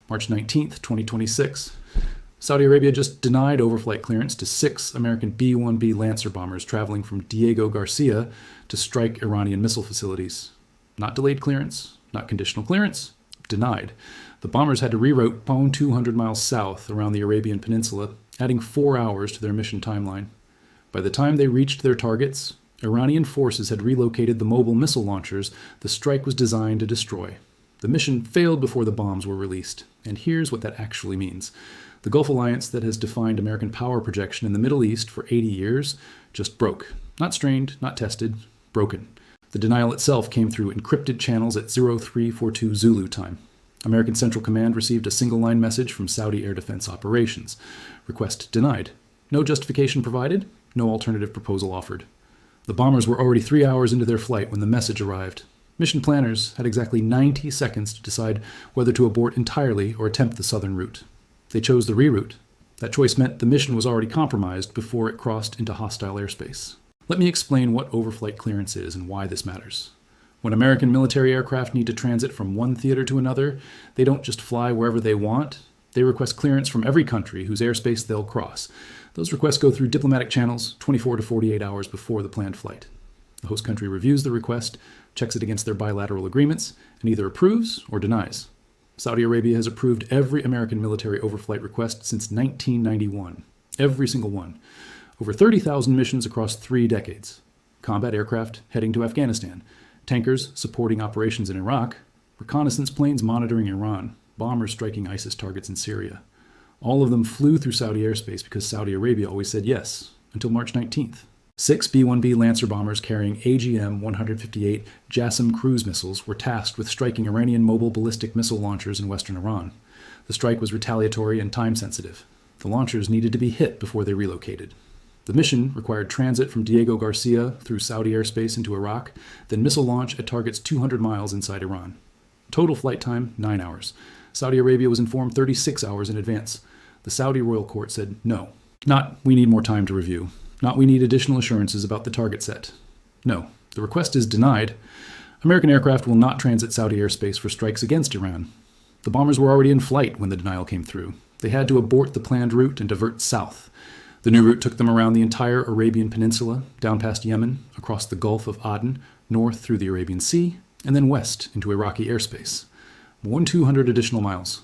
March 19th, 2026. Saudi Arabia just denied overflight clearance to 6 American B-1B Lancer bombers traveling from Diego Garcia to strike Iranian missile facilities. Not delayed clearance, not conditional clearance, denied. The bombers had to reroute 200 miles south around the Arabian Peninsula, adding 4 hours to their mission timeline. By the time they reached their targets, Iranian forces had relocated the mobile missile launchers the strike was designed to destroy. The mission failed before the bombs were released, and here's what that actually means. The Gulf Alliance that has defined American power projection in the Middle East for 80 years just broke. Not strained, not tested, broken. The denial itself came through encrypted channels at 0342 Zulu time. American Central Command received a single-line message from Saudi Air Defense Operations. Request denied. No justification provided, no alternative proposal offered. The bombers were already 3 hours into their flight when the message arrived. Mission planners had exactly 90 seconds to decide whether to abort entirely or attempt the southern route. They chose the reroute. That choice meant the mission was already compromised before it crossed into hostile airspace. Let me explain what overflight clearance is and why this matters. When American military aircraft need to transit from one theater to another, they don't just fly wherever they want. They request clearance from every country whose airspace they'll cross. Those requests go through diplomatic channels 24 to 48 hours before the planned flight. The host country reviews the request, checks it against their bilateral agreements, and either approves or denies. Saudi Arabia has approved every American military overflight request since 1991. Every single one. Over 30,000 missions across 3 decades. Combat aircraft heading to Afghanistan. Tankers supporting operations in Iraq. Reconnaissance planes monitoring Iran. Bombers striking ISIS targets in Syria. All of them flew through Saudi airspace because Saudi Arabia always said yes, until March 19th. 6 B-1B Lancer bombers carrying AGM-158 JASSM cruise missiles were tasked with striking Iranian mobile ballistic missile launchers in western Iran. The strike was retaliatory and time-sensitive. The launchers needed to be hit before they relocated. The mission required transit from Diego Garcia through Saudi airspace into Iraq, then missile launch at targets 200 miles inside Iran. Total flight time, 9 hours. Saudi Arabia was informed 36 hours in advance. The Saudi royal court said no. Not, we need more time to review. Not, we need additional assurances about the target set. No, the request is denied. American aircraft will not transit Saudi airspace for strikes against Iran. The bombers were already in flight when the denial came through. They had to abort the planned route and divert south. The new route took them around the entire Arabian Peninsula, down past Yemen, across the Gulf of Aden, north through the Arabian Sea, and then west into Iraqi airspace. More than 200 additional miles.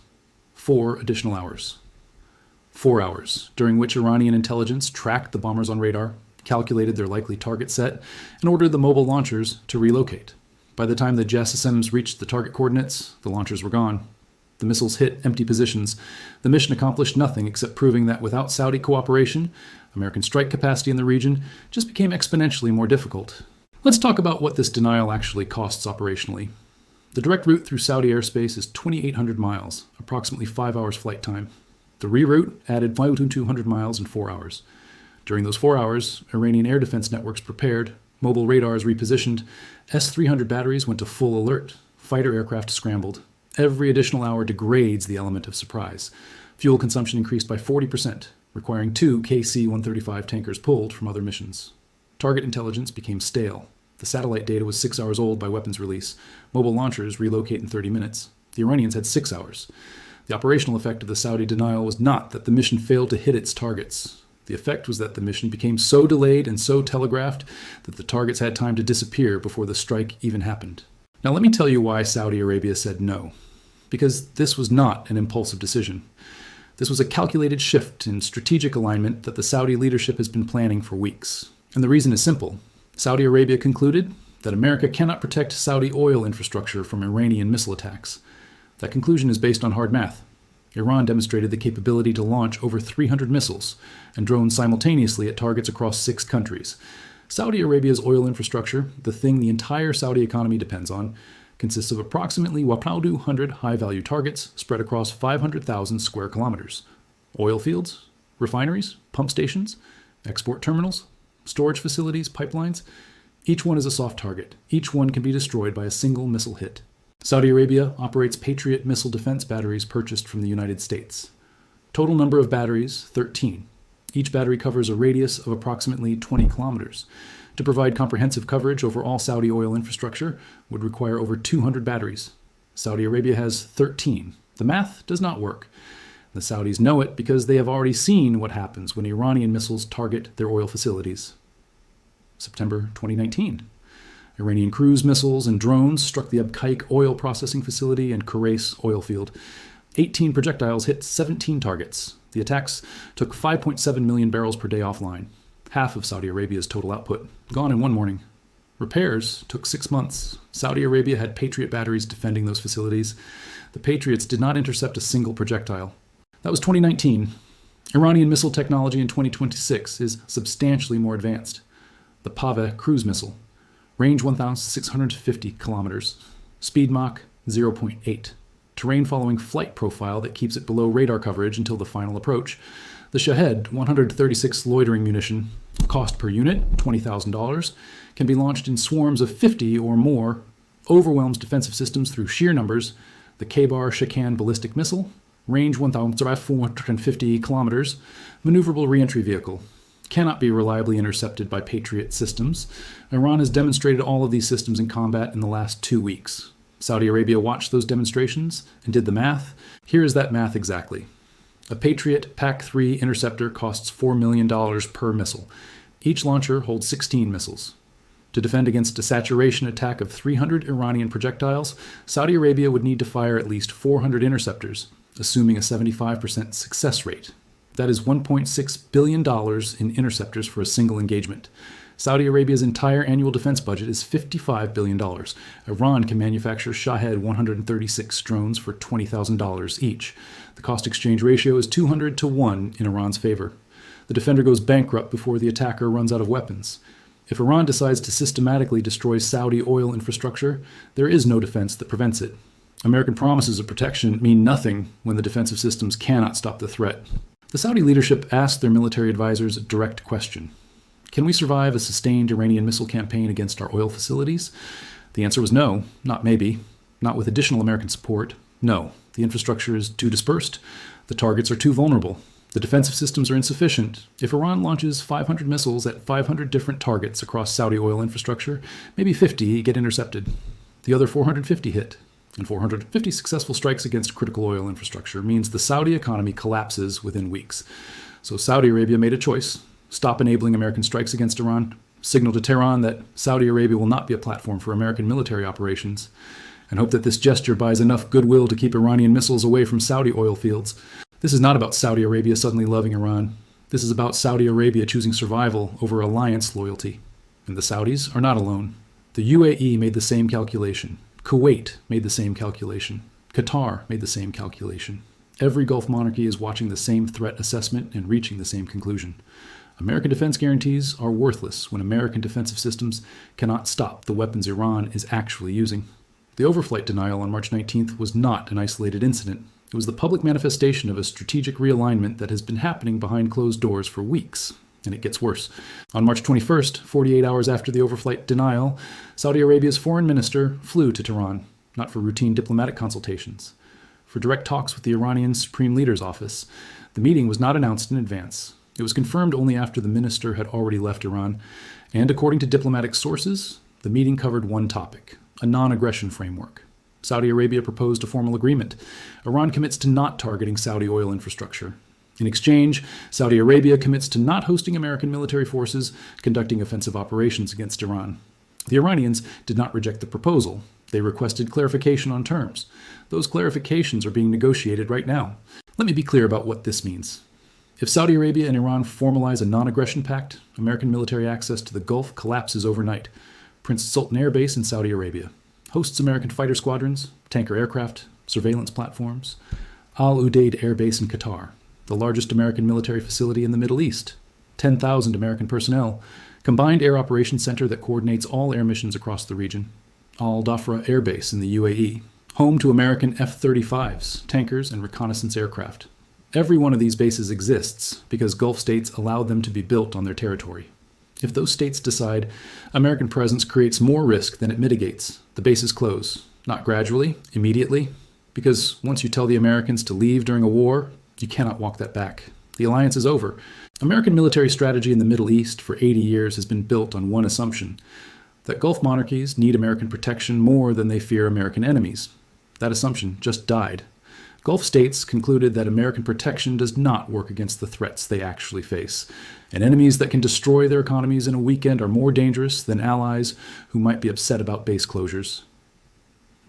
4 additional hours. 4 hours, during which Iranian intelligence tracked the bombers on radar, calculated their likely target set, and ordered the mobile launchers to relocate. By the time the JASSMs reached the target coordinates, the launchers were gone. The missiles hit empty positions. The mission accomplished nothing except proving that without Saudi cooperation, American strike capacity in the region just became exponentially more difficult. Let's talk about what this denial actually costs operationally. The direct route through Saudi airspace is 2,800 miles, approximately 5 hours flight time. The reroute added 5,200 miles in 4 hours. During those 4 hours, Iranian air defense networks prepared, mobile radars repositioned, S-300 batteries went to full alert, fighter aircraft scrambled. Every additional hour degrades the element of surprise. Fuel consumption increased by 40%, requiring 2 KC-135 tankers pulled from other missions. Target intelligence became stale. The satellite data was 6 hours old by weapons release. Mobile launchers relocate in 30 minutes. The Iranians had 6 hours. The operational effect of the Saudi denial was not that the mission failed to hit its targets. The effect was that the mission became so delayed and so telegraphed that the targets had time to disappear before the strike even happened. Now let me tell you why Saudi Arabia said no. Because this was not an impulsive decision. This was a calculated shift in strategic alignment that the Saudi leadership has been planning for weeks. And the reason is simple. Saudi Arabia concluded that America cannot protect Saudi oil infrastructure from Iranian missile attacks. That conclusion is based on hard math. Iran demonstrated the capability to launch over 300 missiles and drones simultaneously at targets across 6 countries. Saudi Arabia's oil infrastructure, the thing the entire Saudi economy depends on, consists of approximately 100 high-value targets spread across 500,000 square kilometers. Oil fields, refineries, pump stations, export terminals, storage facilities, pipelines. Each one is a soft target. Each one can be destroyed by a single missile hit. Saudi Arabia operates Patriot missile defense batteries purchased from the United States. Total number of batteries, 13. Each battery covers a radius of approximately 20 kilometers. To provide comprehensive coverage over all Saudi oil infrastructure would require over 200 batteries. Saudi Arabia has 13, The math does not work. The Saudis know it because they have already seen what happens when Iranian missiles target their oil facilities. September 2019. Iranian cruise missiles and drones struck the Abqaiq oil processing facility and Khurais oil field. 18 projectiles hit 17 targets. The attacks took 5.7 million barrels per day offline, half of Saudi Arabia's total output, gone in one morning. Repairs took 6 months. Saudi Arabia had Patriot batteries defending those facilities. The Patriots did not intercept a single projectile. That was 2019. Iranian missile technology in 2026 is substantially more advanced. The Pave cruise missile. Range 1,650 kilometers. Speed Mach 0.8. Terrain following flight profile that keeps it below radar coverage until the final approach. The Shahed 136 loitering munition, cost per unit $20,000, can be launched in swarms of 50 or more, overwhelms defensive systems through sheer numbers. The K-Bar Shakan ballistic missile, range 1,450 kilometers, maneuverable reentry vehicle. Cannot be reliably intercepted by Patriot systems. Iran has demonstrated all of these systems in combat in the last 2 weeks. Saudi Arabia watched those demonstrations and did the math. Here is that math exactly. A Patriot PAC-3 interceptor costs $4 million per missile. Each launcher holds 16 missiles. To defend against a saturation attack of 300 Iranian projectiles, Saudi Arabia would need to fire at least 400 interceptors, assuming a 75% success rate. That is $1.6 billion in interceptors for a single engagement. Saudi Arabia's entire annual defense budget is $55 billion. Iran can manufacture Shahed 136 drones for $20,000 each. The cost exchange ratio is 200 to 1 in Iran's favor. The defender goes bankrupt before the attacker runs out of weapons. If Iran decides to systematically destroy Saudi oil infrastructure, there is no defense that prevents it. American promises of protection mean nothing when the defensive systems cannot stop the threat. The Saudi leadership asked their military advisors a direct question. Can we survive a sustained Iranian missile campaign against our oil facilities? The answer was no, not maybe. Not with additional American support. No, the infrastructure is too dispersed. The targets are too vulnerable. The defensive systems are insufficient. If Iran launches 500 missiles at 500 different targets across Saudi oil infrastructure, maybe 50 get intercepted. The other 450 hit. And 450 successful strikes against critical oil infrastructure means the Saudi economy collapses within weeks. So Saudi Arabia made a choice. Stop enabling American strikes against Iran, signal to Tehran that Saudi Arabia will not be a platform for American military operations, and hope that this gesture buys enough goodwill to keep Iranian missiles away from Saudi oil fields. This is not about Saudi Arabia suddenly loving Iran. This is about Saudi Arabia choosing survival over alliance loyalty. And the Saudis are not alone. The UAE made the same calculation. Kuwait made the same calculation. Qatar made the same calculation. Every Gulf monarchy is watching the same threat assessment and reaching the same conclusion. American defense guarantees are worthless when American defensive systems cannot stop the weapons Iran is actually using. The overflight denial on March 19th was not an isolated incident. It was the public manifestation of a strategic realignment that has been happening behind closed doors for weeks. And it gets worse. On March 21st, 48 hours after the overflight denial, Saudi Arabia's foreign minister flew to Tehran, not for routine diplomatic consultations, for direct talks with the Iranian Supreme Leader's office. The meeting was not announced in advance. It was confirmed only after the minister had already left Iran, and according to diplomatic sources, the meeting covered one topic, a non-aggression framework. Saudi Arabia proposed a formal agreement. Iran commits to not targeting Saudi oil infrastructure. In exchange, Saudi Arabia commits to not hosting American military forces conducting offensive operations against Iran. The Iranians did not reject the proposal. They requested clarification on terms. Those clarifications are being negotiated right now. Let me be clear about what this means. If Saudi Arabia and Iran formalize a non-aggression pact, American military access to the Gulf collapses overnight. Prince Sultan Air Base in Saudi Arabia hosts American fighter squadrons, tanker aircraft, surveillance platforms. Al Udeid Air Base in Qatar, the largest American military facility in the Middle East. 10,000 American personnel. Combined Air Operations Center that coordinates all air missions across the region. Al Dhafra Air Base in the UAE. Home to American F-35s, tankers, and reconnaissance aircraft. Every one of these bases exists because Gulf states allowed them to be built on their territory. If those states decide American presence creates more risk than it mitigates, the bases close. Not gradually, immediately, because once you tell the Americans to leave during a war, you cannot walk that back. The alliance is over. American military strategy in the Middle East for 80 years has been built on one assumption, that Gulf monarchies need American protection more than they fear American enemies. That assumption just died. Gulf states concluded that American protection does not work against the threats they actually face, and enemies that can destroy their economies in a weekend are more dangerous than allies who might be upset about base closures.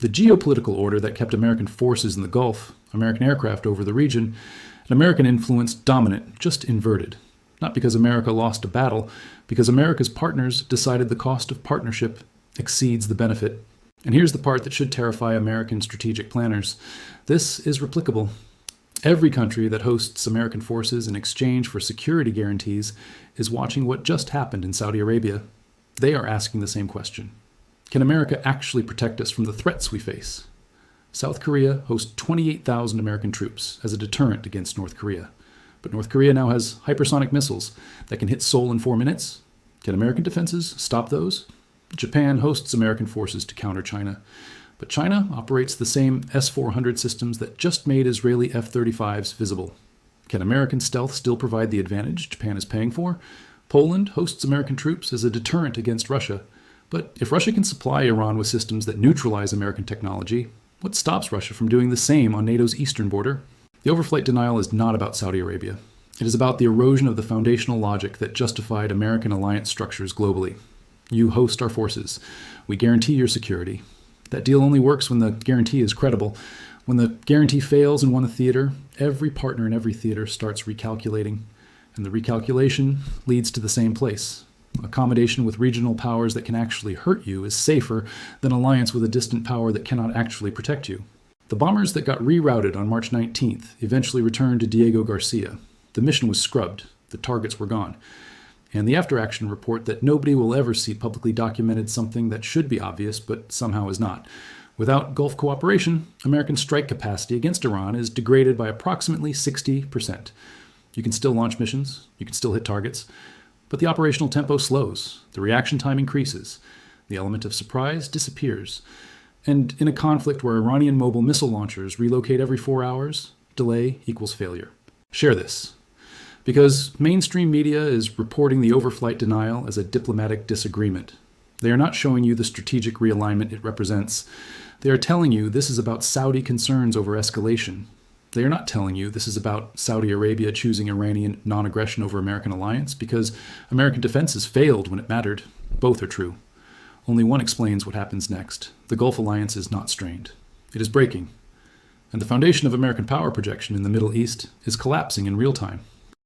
The geopolitical order that kept American forces in the Gulf, American aircraft over the region, and American influence dominant, just inverted. Not because America lost a battle, because America's partners decided the cost of partnership exceeds the benefit. And here's the part that should terrify American strategic planners. This is replicable. Every country that hosts American forces in exchange for security guarantees is watching what just happened in Saudi Arabia. They are asking the same question. Can America actually protect us from the threats we face? South Korea hosts 28,000 American troops as a deterrent against North Korea. But North Korea now has hypersonic missiles that can hit Seoul in 4 minutes. Can American defenses stop those? Japan hosts American forces to counter China. But China operates the same S-400 systems that just made Israeli F-35s visible. Can American stealth still provide the advantage Japan is paying for? Poland hosts American troops as a deterrent against Russia. But if Russia can supply Iran with systems that neutralize American technology, what stops Russia from doing the same on NATO's eastern border? The overflight denial is not about Saudi Arabia. It is about the erosion of the foundational logic that justified American alliance structures globally. You host our forces. We guarantee your security. That deal only works when the guarantee is credible. When the guarantee fails in one theater, every partner in every theater starts recalculating, and the recalculation leads to the same place. Accommodation with regional powers that can actually hurt you is safer than alliance with a distant power that cannot actually protect you. The bombers that got rerouted on March 19th eventually returned to Diego Garcia. The mission was scrubbed. The targets were gone. And the Afteraction Report that nobody will ever see publicly documented something that should be obvious but somehow is not. Without Gulf cooperation, American strike capacity against Iran is degraded by approximately 60%. You can still launch missions, you can still hit targets, but the operational tempo slows, the reaction time increases, the element of surprise disappears. And in a conflict where Iranian mobile missile launchers relocate every 4 hours, delay equals failure. Share this. Because mainstream media is reporting the overflight denial as a diplomatic disagreement. They are not showing you the strategic realignment it represents. They are telling you this is about Saudi concerns over escalation. They are not telling you this is about Saudi Arabia choosing Iranian non-aggression over American alliance because American defenses failed when it mattered. Both are true. Only one explains what happens next. The Gulf alliance is not strained. It is breaking. And the foundation of American power projection in the Middle East is collapsing in real time.